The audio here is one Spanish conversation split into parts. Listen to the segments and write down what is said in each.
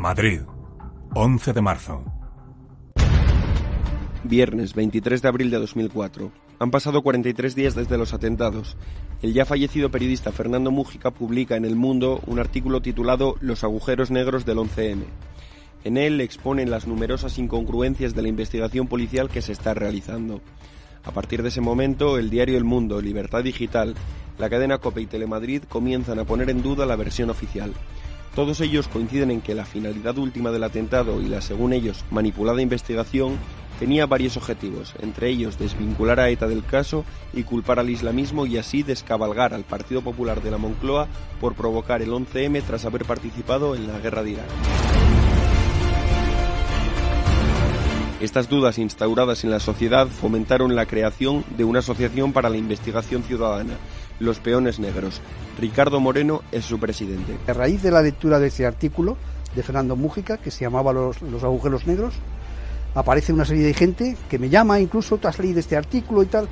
Madrid, 11 de marzo. Viernes 23 de abril de 2004. Han pasado 43 días desde los atentados. El ya fallecido periodista Fernando Múgica publica en El Mundo un artículo titulado Los agujeros negros del 11M. En él exponen las numerosas incongruencias de la investigación policial que se está realizando. A partir de ese momento, el diario El Mundo, Libertad Digital, la cadena COPE y Telemadrid comienzan a poner en duda la versión oficial. Todos ellos coinciden en que la finalidad última del atentado y la, según ellos, manipulada investigación tenía varios objetivos, entre ellos desvincular a ETA del caso y culpar al islamismo y así descabalgar al Partido Popular de la Moncloa por provocar el 11M tras haber participado en la guerra de Irak. Estas dudas instauradas en la sociedad fomentaron la creación de una asociación para la investigación ciudadana, Los Peones Negros. Ricardo Moreno es su presidente. A raíz de la lectura de ese artículo de Fernando Múgica, que se llamaba Los agujeros negros, aparece una serie de gente que me llama, incluso, ¿tú has leído este artículo y tal?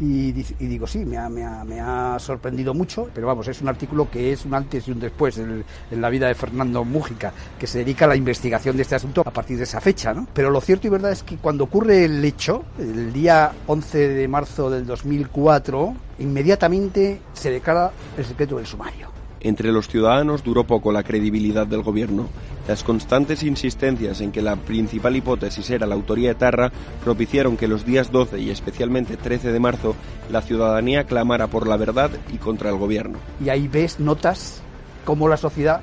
Y digo, sí, me ha sorprendido mucho, pero vamos, es un artículo que es un antes y un después en la vida de Fernando Múgica, que se dedica a la investigación de este asunto a partir de esa fecha, ¿no? Pero lo cierto y verdad es que cuando ocurre el hecho, el día 11 de marzo del 2004, inmediatamente se declara el secreto del sumario. Entre los ciudadanos duró poco la credibilidad del gobierno. Las constantes insistencias en que la principal hipótesis era la autoría etarra propiciaron que los días 12 y especialmente 13 de marzo la ciudadanía clamara por la verdad y contra el gobierno. Y ahí notas cómo la sociedad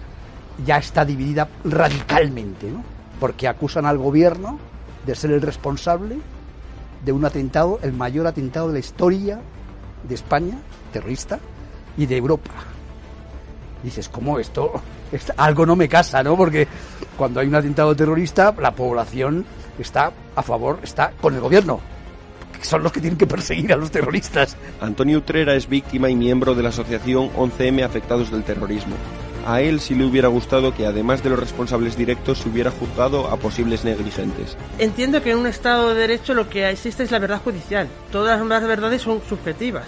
ya está dividida radicalmente, ¿no? Porque acusan al gobierno de ser el responsable de un atentado, el mayor atentado de la historia de España, terrorista, y de Europa. Dices, ¿cómo esto? Algo no me casa, ¿no? Porque cuando hay un atentado terrorista, la población está a favor, está con el gobierno. Son los que tienen que perseguir a los terroristas. Antonio Utrera es víctima y miembro de la asociación 11M Afectados del Terrorismo. A él sí le hubiera gustado que, además de los responsables directos, se hubiera juzgado a posibles negligentes. Entiendo que en un Estado de Derecho lo que existe es la verdad judicial. Todas las verdades son subjetivas.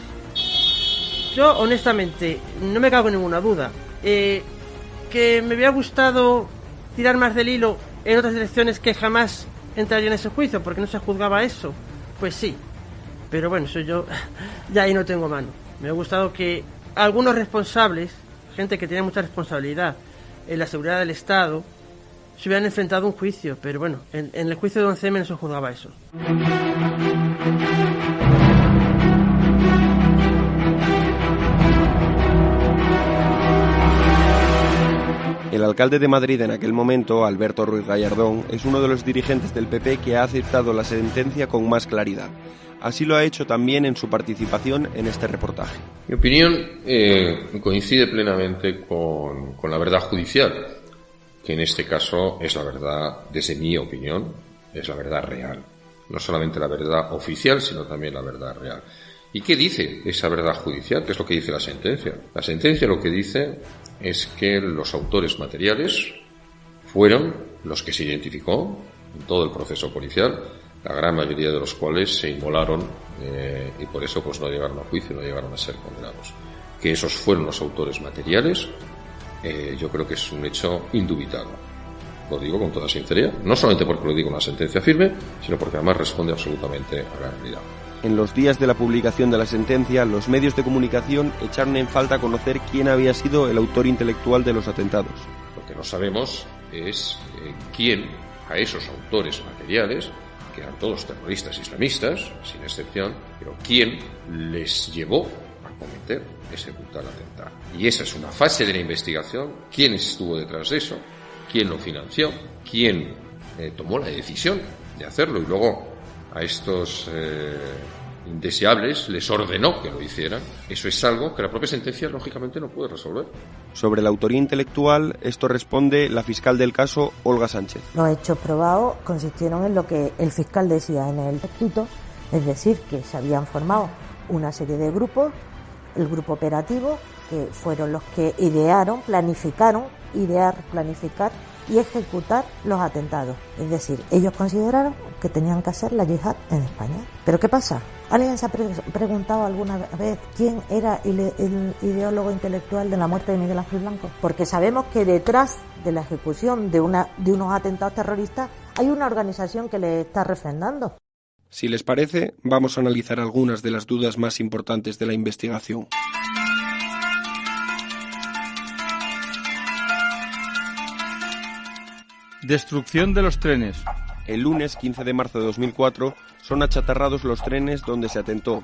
Yo, honestamente, no me cago en ninguna duda. Que me hubiera gustado tirar más del hilo en otras elecciones que jamás entraría en ese juicio, porque no se juzgaba eso. Pues sí. Pero bueno, eso yo ya ahí no tengo mano. Me ha gustado que algunos responsables, gente que tiene mucha responsabilidad en la seguridad del Estado, se hubieran enfrentado a un juicio. Pero bueno, en el juicio de 11M no se juzgaba eso. El alcalde de Madrid en aquel momento, Alberto Ruiz Gallardón, es uno de los dirigentes del PP que ha aceptado la sentencia con más claridad. Así lo ha hecho también en su participación en este reportaje. Mi opinión coincide plenamente con la verdad judicial, que en este caso es la verdad, desde mi opinión, es la verdad real. No solamente la verdad oficial, sino también la verdad real. ¿Y qué dice esa verdad judicial? ¿Qué es lo que dice la sentencia? La sentencia lo que dice es que los autores materiales fueron los que se identificó en todo el proceso policial, la gran mayoría de los cuales se inmolaron y por eso pues no llegaron a juicio, no llegaron a ser condenados. Que esos fueron los autores materiales, yo creo que es un hecho indubitable. Lo digo con toda sinceridad, no solamente porque lo digo en una sentencia firme, sino porque además responde absolutamente a la realidad. En los días de la publicación de la sentencia, los medios de comunicación echaron en falta conocer quién había sido el autor intelectual de los atentados. Lo que no sabemos es quién a esos autores materiales, que eran todos terroristas islamistas, sin excepción, pero quién les llevó a cometer ese brutal atentado. Y esa es una fase de la investigación, quién estuvo detrás de eso, quién lo financió, quién tomó la decisión de hacerlo y luego a estos indeseables les ordenó que lo hicieran. Eso es algo que la propia sentencia lógicamente no puede resolver. Sobre la autoría intelectual, esto responde la fiscal del caso, Olga Sánchez. Los hechos probados consistieron en lo que el fiscal decía en el escrito, es decir, que se habían formado una serie de grupos, el grupo operativo, que fueron los que planificar y ejecutar los atentados. Es decir, ellos consideraron que tenían que hacer la yihad en España. ¿Pero qué pasa? ¿Alguien se ha preguntado alguna vez quién era el ideólogo intelectual de la muerte de Miguel Ángel Blanco? Porque sabemos que detrás de la ejecución de unos atentados terroristas hay una organización que le está refrendando. Si les parece, vamos a analizar algunas de las dudas más importantes de la investigación. Destrucción de los trenes. El lunes 15 de marzo de 2004 son achatarrados los trenes donde se atentó.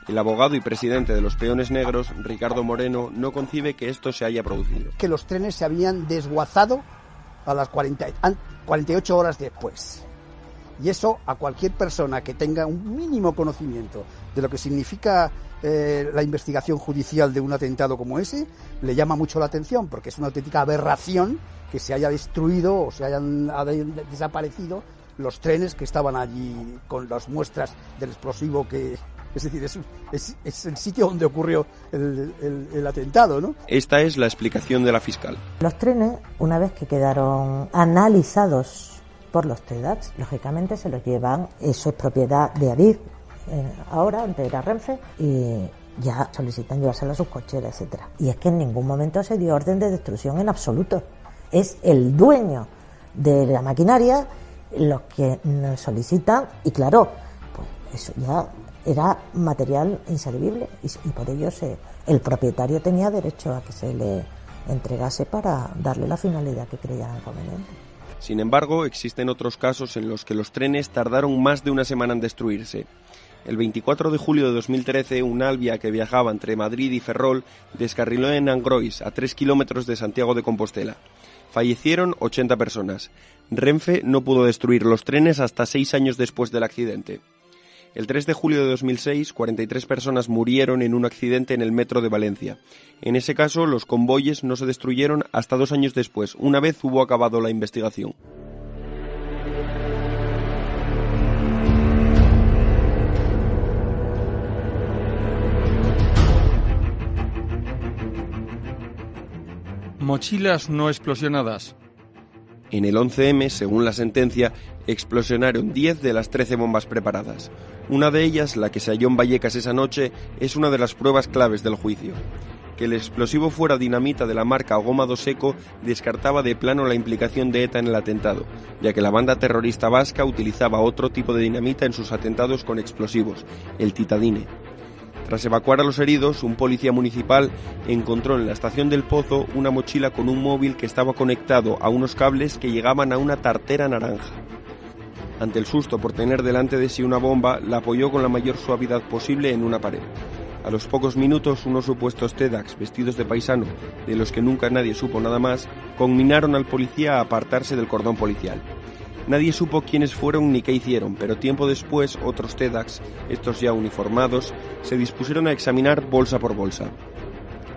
El abogado y presidente de los Peones Negros, Ricardo Moreno, no concibe que esto se haya producido. Que los trenes se habían desguazado a las 48 horas después. Y eso a cualquier persona que tenga un mínimo conocimiento de lo que significa la investigación judicial de un atentado como ese, le llama mucho la atención, porque es una auténtica aberración que se haya destruido o se hayan desaparecido los trenes que estaban allí con las muestras del explosivo que... Es decir, es el sitio donde ocurrió el atentado, ¿no? Esta es la explicación de la fiscal. Los trenes, una vez que quedaron analizados por los TEDx, lógicamente se los llevan, eso es propiedad de Adif, ahora antes era Renfe, y ya solicitan llevárselo a sus cocheras, etcétera. Y es que en ningún momento se dio orden de destrucción en absoluto. Es el dueño de la maquinaria los que nos solicitan, y claro, pues eso ya era material inservible y por ello el propietario tenía derecho a que se le entregase para darle la finalidad que creían conveniente. Sin embargo, existen otros casos en los que los trenes tardaron más de una semana en destruirse. El 24 de julio de 2013, un Alvia que viajaba entre Madrid y Ferrol descarriló en Angrois, a 3 kilómetros de Santiago de Compostela. Fallecieron 80 personas. Renfe no pudo destruir los trenes hasta 6 años después del accidente. El 3 de julio de 2006, 43 personas murieron en un accidente en el metro de Valencia. En ese caso, los convoyes no se destruyeron hasta 2 años después, una vez hubo acabado la investigación. Mochilas no explosionadas. En el 11M, según la sentencia, explosionaron 10 de las 13 bombas preparadas. Una de ellas, la que se halló en Vallecas esa noche, es una de las pruebas claves del juicio. Que el explosivo fuera dinamita de la marca Gómado Seco descartaba de plano la implicación de ETA en el atentado, ya que la banda terrorista vasca utilizaba otro tipo de dinamita en sus atentados con explosivos, el titadine. Tras evacuar a los heridos, un policía municipal encontró en la estación del Pozo una mochila con un móvil que estaba conectado a unos cables que llegaban a una tartera naranja. Ante el susto por tener delante de sí una bomba, la apoyó con la mayor suavidad posible en una pared. A los pocos minutos, unos supuestos TEDx vestidos de paisano, de los que nunca nadie supo nada más, conminaron al policía a apartarse del cordón policial. Nadie supo quiénes fueron ni qué hicieron, pero tiempo después otros TEDx, estos ya uniformados, se dispusieron a examinar bolsa por bolsa.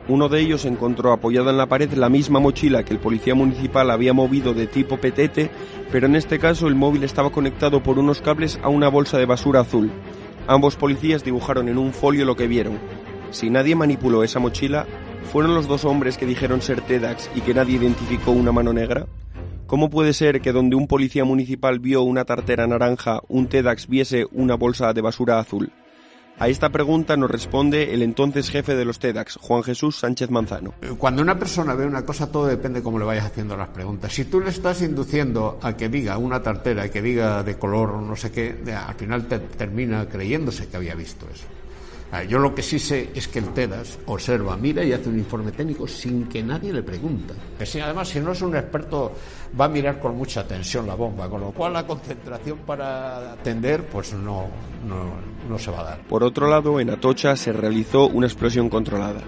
Uno de ellos encontró apoyada en la pared la misma mochila que el policía municipal había movido de tipo petete, pero en este caso el móvil estaba conectado por unos cables a una bolsa de basura azul. Ambos policías dibujaron en un folio lo que vieron. Si nadie manipuló esa mochila, ¿fueron los dos hombres que dijeron ser TEDx y que nadie identificó una mano negra? ¿Cómo puede ser que donde un policía municipal vio una tartera naranja, un TEDx viese una bolsa de basura azul? A esta pregunta nos responde el entonces jefe de los TEDx, Juan Jesús Sánchez Manzano. Cuando una persona ve una cosa, todo depende de cómo le vayas haciendo las preguntas. Si tú le estás induciendo a que diga una tartera y que diga de color no sé qué, al final termina creyéndose que había visto eso. Yo lo que sí sé es que el TEDx observa, mira y hace un informe técnico sin que nadie le pregunta. Además, si no es un experto, va a mirar con mucha atención la bomba, con lo cual la concentración para atender pues no se va a dar. Por otro lado, en Atocha se realizó una explosión controlada.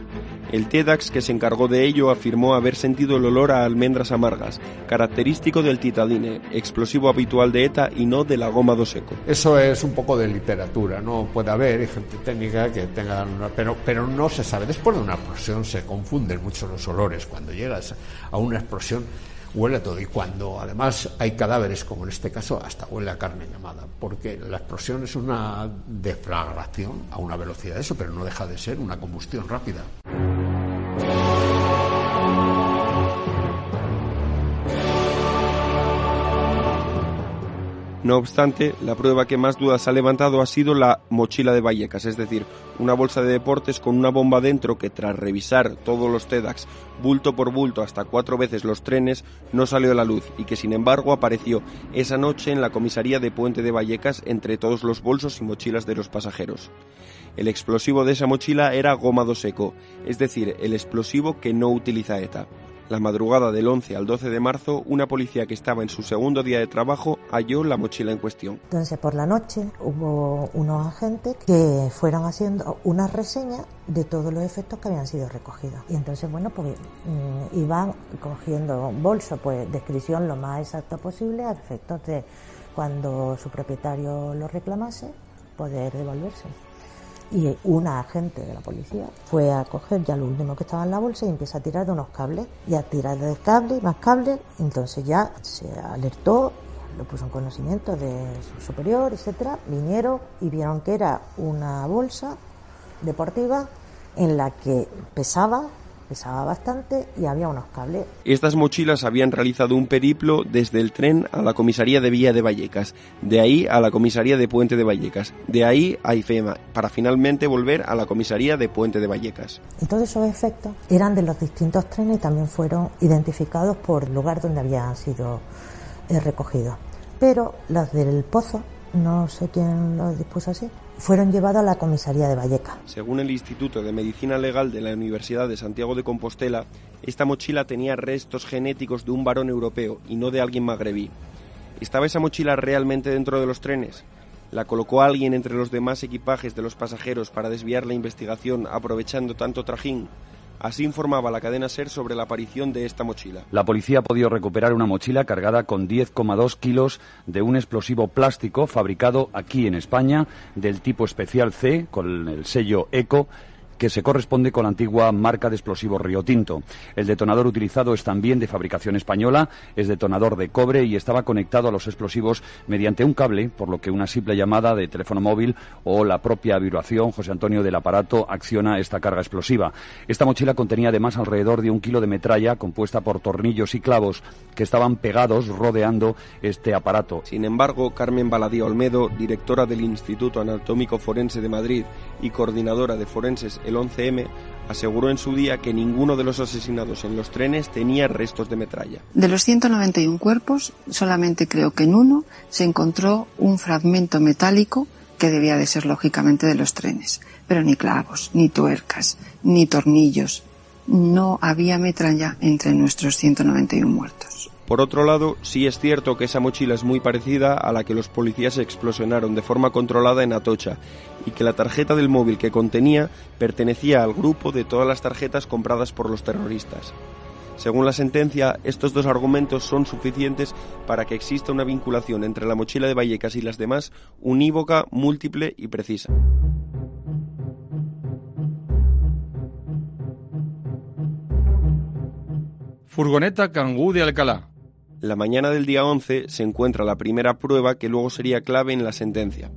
El TEDx que se encargó de ello afirmó haber sentido el olor a almendras amargas, característico del titadine, explosivo habitual de ETA y no de la Gómado Seco. Eso es un poco de literatura, no puede haber gente técnica que tenga pero no se sabe. Después de una explosión se confunden mucho los olores. Cuando llegas a una explosión huele a todo, y cuando además hay cadáveres, como en este caso, hasta huele a carne quemada, porque la explosión es una deflagración a una velocidad de eso, pero no deja de ser una combustión rápida. No obstante, la prueba que más dudas ha levantado ha sido la mochila de Vallecas, es decir, una bolsa de deportes con una bomba dentro que, tras revisar todos los TEDx, bulto por bulto hasta 4 veces los trenes, no salió a la luz y que sin embargo apareció esa noche en la comisaría de Puente de Vallecas entre todos los bolsos y mochilas de los pasajeros. El explosivo de esa mochila era gómado seco, es decir, el explosivo que no utiliza ETA. La madrugada del 11 al 12 de marzo, una policía que estaba en su segundo día de trabajo halló la mochila en cuestión. Entonces, por la noche hubo unos agentes que fueron haciendo una reseña de todos los efectos que habían sido recogidos. Y entonces, bueno, pues iban cogiendo bolso, pues descripción lo más exacta posible a efectos de cuando su propietario lo reclamase, poder devolverse. Y una agente de la policía fue a coger ya lo último que estaba en la bolsa y empieza a tirar de unos cables, y a tirar de cables, más cables. Entonces ya se alertó, lo puso en conocimiento de su superior, etcétera. Vinieron y vieron que era una bolsa deportiva en la que pesaba bastante y había unos cables. Estas mochilas habían realizado un periplo desde el tren a la comisaría de Villa de Vallecas, de ahí a la comisaría de Puente de Vallecas, de ahí a IFEMA, para finalmente volver a la comisaría de Puente de Vallecas. Y todos esos efectos eran de los distintos trenes y también fueron identificados por el lugar donde habían sido recogidos. Pero los del Pozo, no sé quién los dispuso así, fueron llevados a la comisaría de Vallecas. Según el Instituto de Medicina Legal de la Universidad de Santiago de Compostela, esta mochila tenía restos genéticos de un varón europeo y no de alguien magrebí. ¿Estaba esa mochila realmente dentro de los trenes? ¿La colocó alguien entre los demás equipajes de los pasajeros para desviar la investigación aprovechando tanto trajín? Así informaba la cadena SER sobre la aparición de esta mochila. La policía ha podido recuperar una mochila cargada con 10,2 kilos de un explosivo plástico fabricado aquí en España del tipo especial C, con el sello ECO, que se corresponde con la antigua marca de explosivos Río Tinto. El detonador utilizado es también de fabricación española, es detonador de cobre y estaba conectado a los explosivos mediante un cable, por lo que una simple llamada de teléfono móvil o la propia vibración, José Antonio, del aparato acciona esta carga explosiva. Esta mochila contenía además alrededor de 1 kilo de metralla compuesta por tornillos y clavos que estaban pegados rodeando este aparato. Sin embargo, Carmen Baladía Olmedo, directora del Instituto Anatómico Forense de Madrid y coordinadora de forenses el 11M, aseguró en su día que ninguno de los asesinados en los trenes tenía restos de metralla. De los 191 cuerpos, solamente creo que en uno se encontró un fragmento metálico que debía de ser lógicamente de los trenes, pero ni clavos, ni tuercas, ni tornillos. No había metralla entre nuestros 191 muertos. Por otro lado, sí es cierto que esa mochila es muy parecida a la que los policías explosionaron de forma controlada en Atocha y que la tarjeta del móvil que contenía pertenecía al grupo de todas las tarjetas compradas por los terroristas. Según la sentencia, estos dos argumentos son suficientes para que exista una vinculación entre la mochila de Vallecas y las demás unívoca, múltiple y precisa. Furgoneta Kangoo de Alcalá. La mañana del día 11 se encuentra la primera prueba que luego sería clave en la sentencia.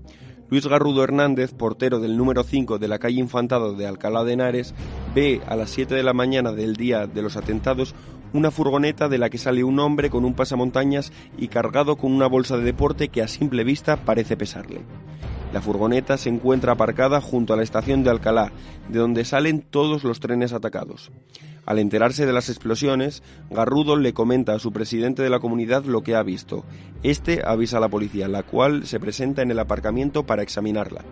Luis Garrudo Hernández, portero del número 5 de la calle Infantado de Alcalá de Henares, ve a las 7 de la mañana del día de los atentados una furgoneta de la que sale un hombre con un pasamontañas y cargado con una bolsa de deporte que a simple vista parece pesarle. La furgoneta se encuentra aparcada junto a la estación de Alcalá, de donde salen todos los trenes atacados. Al enterarse de las explosiones, Garrudo le comenta a su presidente de la comunidad lo que ha visto. Este avisa a la policía, la cual se presenta en el aparcamiento para examinarla.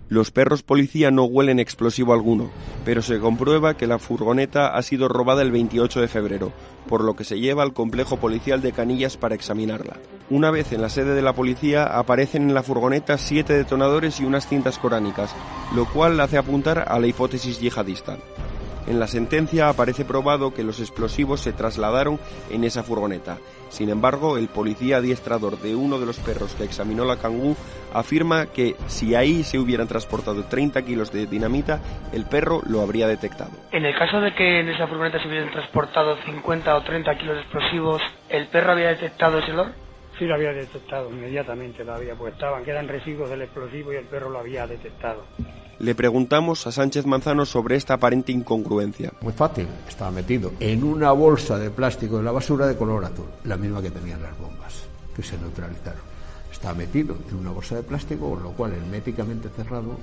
Los perros policía no huelen explosivo alguno, pero se comprueba que la furgoneta ha sido robada el 28 de febrero, por lo que se lleva al complejo policial de Canillas para examinarla. Una vez en la sede de la policía, aparecen en la furgoneta 7 detonadores y unas cintas coránicas, lo cual hace apuntar a la hipótesis yihadista. En la sentencia aparece probado que los explosivos se trasladaron en esa furgoneta. Sin embargo, el policía adiestrador de uno de los perros que examinó la Kangoo afirma que si ahí se hubieran transportado 30 kilos de dinamita, el perro lo habría detectado. En el caso de que en esa furgoneta se hubieran transportado 50 o 30 kilos de explosivos, ¿el perro había detectado ese olor? Sí, lo había detectado, inmediatamente lo había, pues que eran residuos del explosivo y el perro lo había detectado. Le preguntamos a Sánchez Manzano sobre esta aparente incongruencia. Muy fácil, estaba metido en una bolsa de plástico de la basura de color azul, la misma que tenían las bombas, que se neutralizaron. Está metido en una bolsa de plástico, con lo cual herméticamente cerrado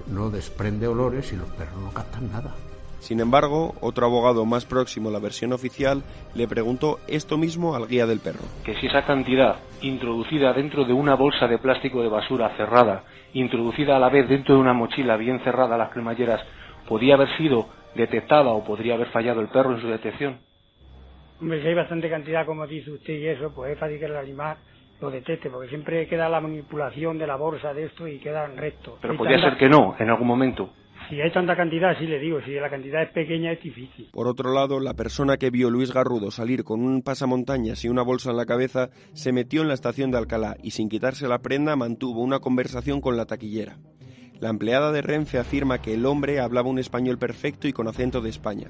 no desprende olores y los perros no captan nada. Sin embargo, otro abogado más próximo a la versión oficial le preguntó esto mismo al guía del perro. Que si esa cantidad introducida dentro de una bolsa de plástico de basura cerrada, introducida a la vez dentro de una mochila bien cerrada a las cremalleras, podía haber sido detectada o podría haber fallado el perro en su detección. Hombre, si hay bastante cantidad, como dice usted, y eso, pues es fácil que el animal lo detecte, porque siempre queda la manipulación de la bolsa de esto y quedan rectos. Pero podría ser que no, en algún momento. Si hay tanta cantidad, sí le digo, si la cantidad es pequeña es difícil. Por otro lado, la persona que vio a Luis Garrudo salir con un pasamontañas y una bolsa en la cabeza se metió en la estación de Alcalá y sin quitarse la prenda mantuvo una conversación con la taquillera. La empleada de Renfe afirma que el hombre hablaba un español perfecto y con acento de España.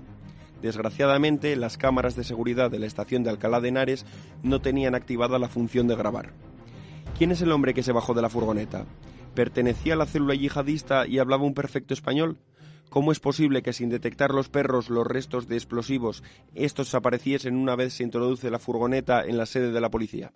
Desgraciadamente, las cámaras de seguridad de la estación de Alcalá de Henares no tenían activada la función de grabar. ¿Quién es el hombre que se bajó de la furgoneta? ¿Pertenecía a la célula yihadista y hablaba un perfecto español? ¿Cómo es posible que sin detectar los perros los restos de explosivos estos desapareciesen una vez se introduce la furgoneta en la sede de la policía?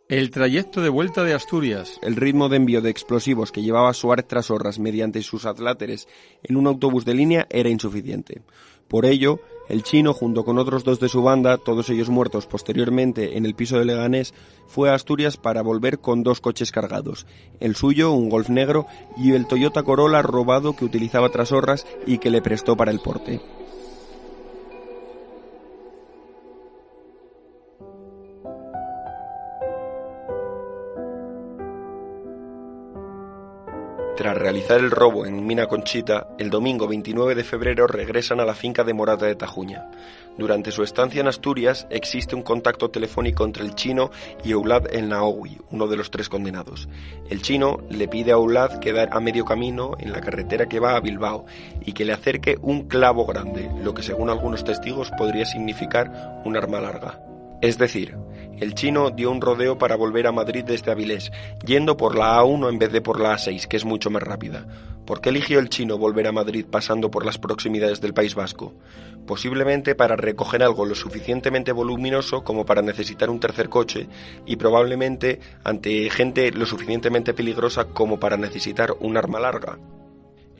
El trayecto de vuelta de Asturias. El ritmo de envío de explosivos que llevaba Suárez Trasorras mediante sus atláteres en un autobús de línea era insuficiente. Por ello, el Chino, junto con otros 2 de su banda, todos ellos muertos posteriormente en el piso de Leganés, fue a Asturias para volver con 2 coches cargados, el suyo, un Golf negro, y el Toyota Corolla robado que utilizaba Trasorras y que le prestó para el porte. Tras realizar el robo en Mina Conchita, el domingo 29 de febrero regresan a la finca de Morata de Tajuña. Durante su estancia en Asturias existe un contacto telefónico entre el Chino y Eulad El Naoui, uno de los 3 condenados. El Chino le pide a Eulad quedar a medio camino en la carretera que va a Bilbao y que le acerque un clavo grande, lo que según algunos testigos podría significar un arma larga. Es decir, el Chino dio un rodeo para volver a Madrid desde Avilés, yendo por la A1 en vez de por la A6, que es mucho más rápida. ¿Por qué eligió el Chino volver a Madrid pasando por las proximidades del País Vasco? Posiblemente para recoger algo lo suficientemente voluminoso como para necesitar un tercer coche y probablemente ante gente lo suficientemente peligrosa como para necesitar un arma larga.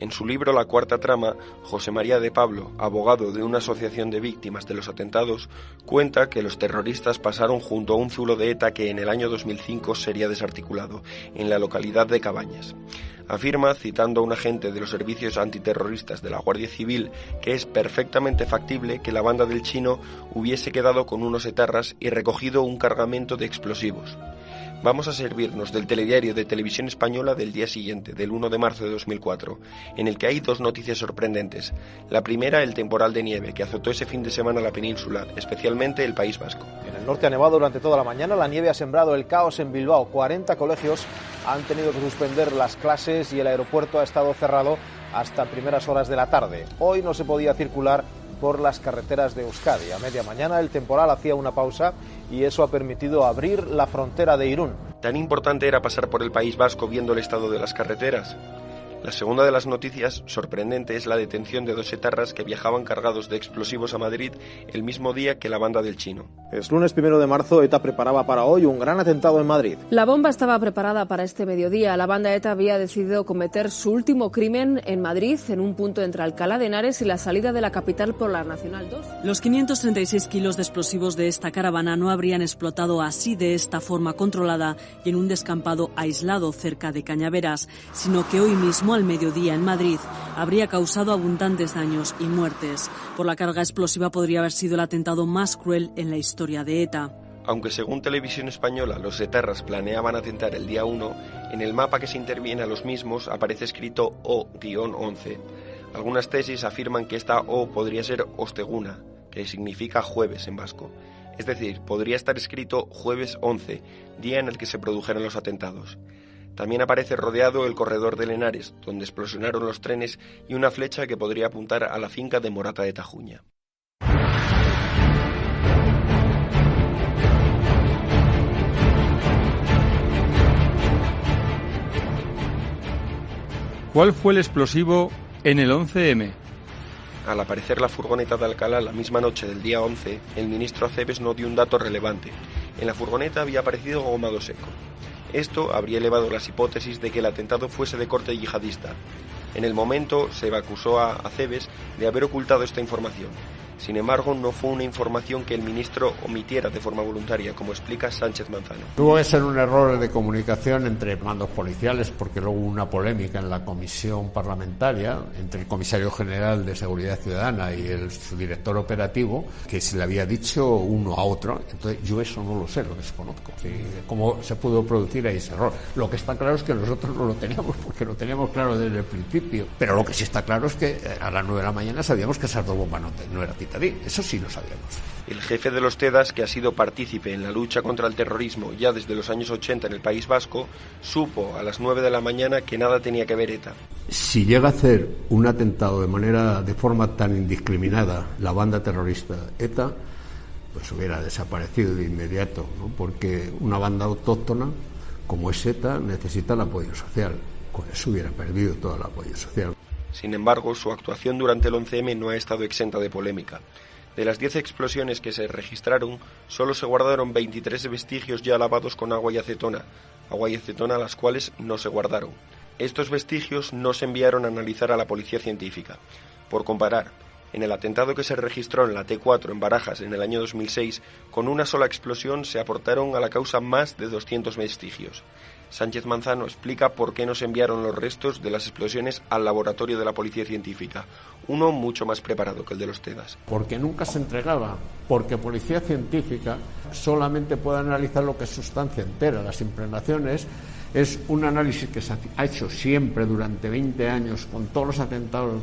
En su libro La cuarta trama, José María de Pablo, abogado de una asociación de víctimas de los atentados, cuenta que los terroristas pasaron junto a un zulo de ETA que en el año 2005 sería desarticulado, en la localidad de Cabañas. Afirma, citando a un agente de los servicios antiterroristas de la Guardia Civil, que es perfectamente factible que la banda del Chino hubiese quedado con unos etarras y recogido un cargamento de explosivos. Vamos a servirnos del telediario de Televisión Española del día siguiente, del 1 de marzo de 2004, en el que hay 2 noticias sorprendentes. La primera, el temporal de nieve que azotó ese fin de semana la península, especialmente el País Vasco. En el norte ha nevado durante toda la mañana, la nieve ha sembrado el caos en Bilbao. 40 colegios han tenido que suspender las clases y el aeropuerto ha estado cerrado hasta primeras horas de la tarde. Hoy no se podía circular por las carreteras de Euskadi. A media mañana el temporal hacía una pausa y eso ha permitido abrir la frontera de Irún. ¿Tan importante era pasar por el País Vasco viendo el estado de las carreteras? La segunda de las noticias sorprendente es la detención de 2 etarras que viajaban cargados de explosivos a Madrid el mismo día que la banda del Chino. Es lunes 1 de marzo, ETA preparaba para hoy un gran atentado en Madrid. La bomba estaba preparada para este mediodía. La banda ETA había decidido cometer su último crimen en Madrid, en un punto entre Alcalá de Henares y la salida de la capital por la Nacional 2. Los 536 kilos de explosivos de esta caravana no habrían explotado así de esta forma controlada y en un descampado aislado cerca de Cañaveras, sino que hoy mismo al mediodía en Madrid habría causado abundantes daños y muertes. Por la carga explosiva podría haber sido el atentado más cruel en la historia de ETA. Aunque según Televisión Española los etarras planeaban atentar el día 1, en el mapa que se interviene a los mismos aparece escrito O-11. Algunas tesis afirman que esta O podría ser Osteguna, que significa jueves en vasco. Es decir, podría estar escrito jueves 11, día en el que se produjeron los atentados. También aparece rodeado el corredor de Henares, donde explosionaron los trenes, y una flecha que podría apuntar a la finca de Morata de Tajuña. ¿Cuál fue el explosivo en el 11M? Al aparecer la furgoneta de Alcalá la misma noche del día 11, el ministro Acebes no dio un dato relevante. En la furgoneta había aparecido gomado seco. Esto habría elevado las hipótesis de que el atentado fuese de corte yihadista. En el momento se acusó a Acebes de haber ocultado esta información. Sin embargo, no fue una información que el ministro omitiera de forma voluntaria, como explica Sánchez Manzano. Tuvo que ser un error de comunicación entre mandos policiales, porque luego hubo una polémica en la comisión parlamentaria entre el comisario general de Seguridad Ciudadana y su director operativo, que se le había dicho uno a otro. Entonces yo eso no lo sé, lo desconozco. ¿Sí? ¿Cómo se pudo producir ahí ese error? Lo que está claro es que nosotros no lo teníamos, porque lo teníamos claro desde el principio. Pero lo que sí está claro es que a las 9 de la mañana sabíamos que esas dos bombas no era titadí. Eso sí lo sabíamos. El jefe de los TEDAS, que ha sido partícipe en la lucha contra el terrorismo ya desde los años 80 en el País Vasco, supo a las 9 de la mañana que nada tenía que ver ETA. Si llega a hacer un atentado de forma tan indiscriminada la banda terrorista ETA, pues hubiera desaparecido de inmediato, ¿no? Porque una banda autóctona como es ETA necesita el apoyo social. Con eso hubiera perdido todo el apoyo social. Sin embargo, su actuación durante el 11M no ha estado exenta de polémica. De las 10 explosiones que se registraron, solo se guardaron 23 vestigios ya lavados con agua y acetona las cuales no se guardaron. Estos vestigios no se enviaron a analizar a la policía científica. Por comparar, en el atentado que se registró en la T4 en Barajas en el año 2006, con una sola explosión se aportaron a la causa más de 200 vestigios. Sánchez Manzano explica por qué no se enviaron los restos de las explosiones al laboratorio de la policía científica, uno mucho más preparado que el de los TEDAS. Porque nunca se entregaba, porque policía científica solamente puede analizar lo que es sustancia entera. Las impregnaciones es un análisis que se ha hecho siempre durante 20 años con todos los atentados,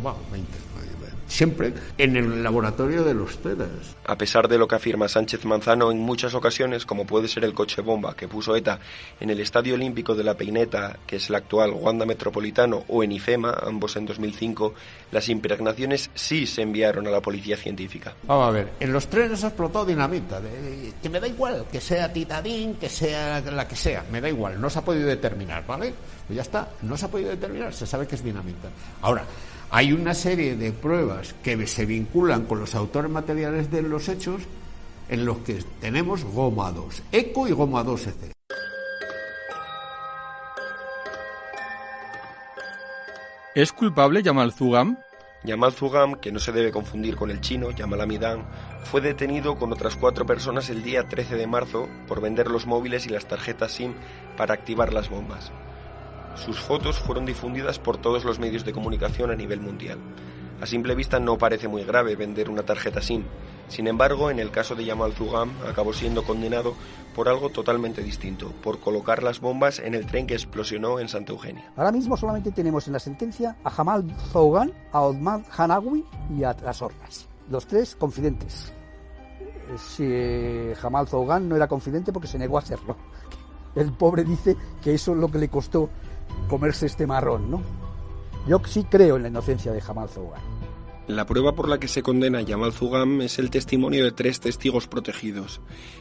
siempre en el laboratorio de los TEDAS. A pesar de lo que afirma Sánchez Manzano, en muchas ocasiones, como puede ser el coche bomba que puso ETA en el Estadio Olímpico de La Peineta, que es el actual Wanda Metropolitano, o en IFEMA, ambos en 2005, las impregnaciones sí se enviaron a la policía científica. Vamos a ver, en los trenes ha explotado dinamita, que me da igual, que sea titadín, que sea la que sea, me da igual, no se ha podido determinar, ¿vale? Pues ya está, no se ha podido determinar, se sabe que es dinamita. Ahora, hay una serie de pruebas que se vinculan con los autores materiales de los hechos en los que tenemos goma 2 ECO y goma 2 EC. ¿Es culpable Yamal Zugam? Yamal Zugam, que no se debe confundir con el chino Yamal Hamidán, fue detenido con otras 4 personas el día 13 de marzo por vender los móviles y las tarjetas SIM para activar las bombas. Sus fotos fueron difundidas por todos los medios de comunicación a nivel mundial. A simple vista no parece muy grave vender una tarjeta SIM. Sin embargo, en el caso de Yamal Zugam, acabó siendo condenado por algo totalmente distinto, por colocar las bombas en el tren que explosionó en Santa Eugenia. Ahora mismo solamente tenemos en la sentencia a Jamal Zougan, a Ahmad Hanawi y a las Orcas. Los 3 confidentes. Si Jamal Zougan no era confidente porque se negó a serlo. El pobre dice que eso es lo que le costó comerse este marrón, ¿no? Yo sí creo en la inocencia de Jamal Zougan. La prueba por la que se condena a Yamal Zugam es el testimonio de 3 testigos protegidos.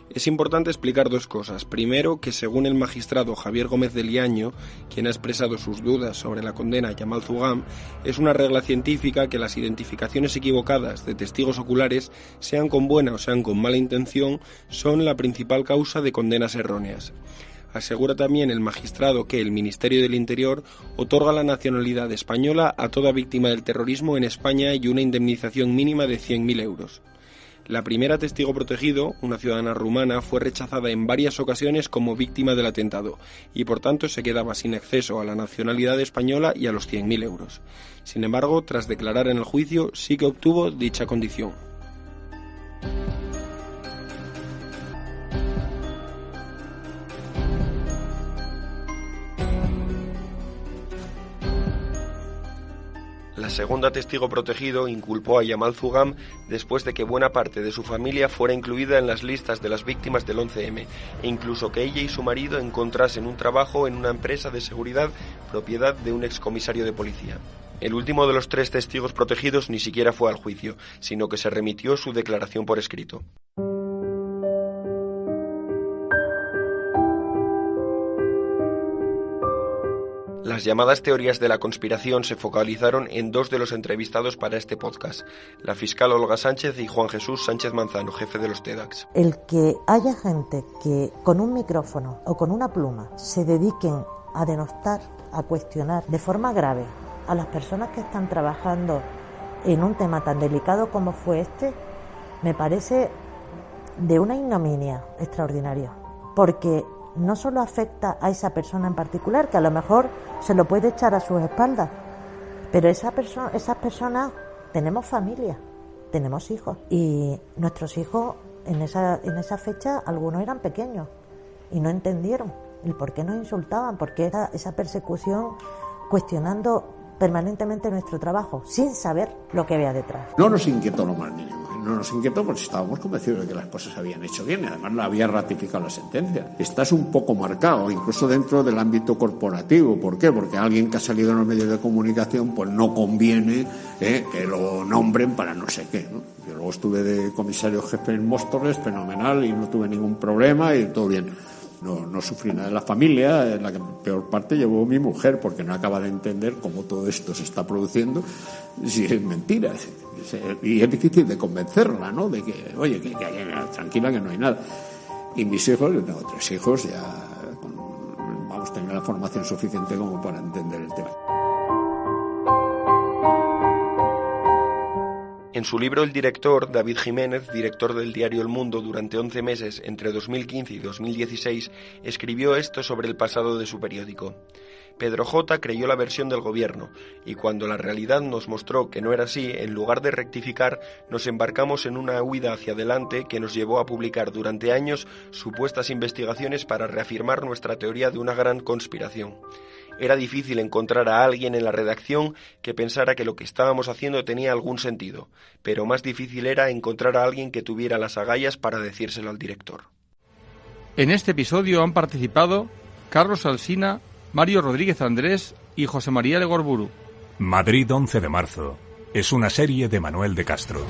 Es importante explicar 2 cosas. Primero, que según el magistrado Javier Gómez de Liaño, quien ha expresado sus dudas sobre la condena a Yamal Zugam, es una regla científica que las identificaciones equivocadas de testigos oculares, sean con buena o sean con mala intención, son la principal causa de condenas erróneas. Asegura también el magistrado que el Ministerio del Interior otorga la nacionalidad española a toda víctima del terrorismo en España y una indemnización mínima de 100.000 euros. La primera testigo protegido, una ciudadana rumana, fue rechazada en varias ocasiones como víctima del atentado y por tanto se quedaba sin acceso a la nacionalidad española y a los 100.000 euros. Sin embargo, tras declarar en el juicio, sí que obtuvo dicha condición. La segunda testigo protegido inculpó a Yamal Zugam después de que buena parte de su familia fuera incluida en las listas de las víctimas del 11M e incluso que ella y su marido encontrasen un trabajo en una empresa de seguridad propiedad de un excomisario de policía. El último de los 3 testigos protegidos ni siquiera fue al juicio, sino que se remitió su declaración por escrito. Las llamadas teorías de la conspiración se focalizaron en dos de los entrevistados para este podcast, la fiscal Olga Sánchez y Juan Jesús Sánchez Manzano, jefe de los TEDx. El que haya gente que con un micrófono o con una pluma se dediquen a denostar, a cuestionar de forma grave a las personas que están trabajando en un tema tan delicado como fue este, me parece de una ignominia extraordinaria, porque no solo afecta a esa persona en particular, que a lo mejor se lo puede echar a sus espaldas, pero esas personas tenemos familia, tenemos hijos, y nuestros hijos en esa fecha algunos eran pequeños y no entendieron el por qué nos insultaban, por qué era esa persecución, cuestionando permanentemente nuestro trabajo, sin saber lo que había detrás. No nos inquietó lo más mínimo. No nos inquietó porque estábamos convencidos de que las cosas se habían hecho bien y además la había ratificado la sentencia. Estás un poco marcado, incluso dentro del ámbito corporativo. ¿Por qué? Porque alguien que ha salido en los medios de comunicación pues no conviene que lo nombren para no sé qué, ¿no? Yo luego estuve de comisario jefe en Móstoles, fenomenal, y no tuve ningún problema y todo bien. No sufrí nada de la familia, en la que peor parte llevó mi mujer, porque no acaba de entender cómo todo esto se está produciendo, si es mentira. Y es difícil de convencerla, ¿no? De que, oye, que tranquila, que no hay nada. Y mis hijos, yo tengo 3 hijos, ya vamos a tener la formación suficiente como para entender el tema. En su libro el director, David Jiménez, director del diario El Mundo durante 11 meses entre 2015 y 2016, escribió esto sobre el pasado de su periódico. Pedro J. creyó la versión del gobierno, y cuando la realidad nos mostró que no era así, en lugar de rectificar, nos embarcamos en una huida hacia adelante que nos llevó a publicar durante años supuestas investigaciones para reafirmar nuestra teoría de una gran conspiración. Era difícil encontrar a alguien en la redacción que pensara que lo que estábamos haciendo tenía algún sentido, pero más difícil era encontrar a alguien que tuviera las agallas para decírselo al director. En este episodio han participado Carlos Alsina, Mario Rodríguez Andrés y José María Legorburu. Madrid 11 de marzo. Es una serie de Manuel de Castro.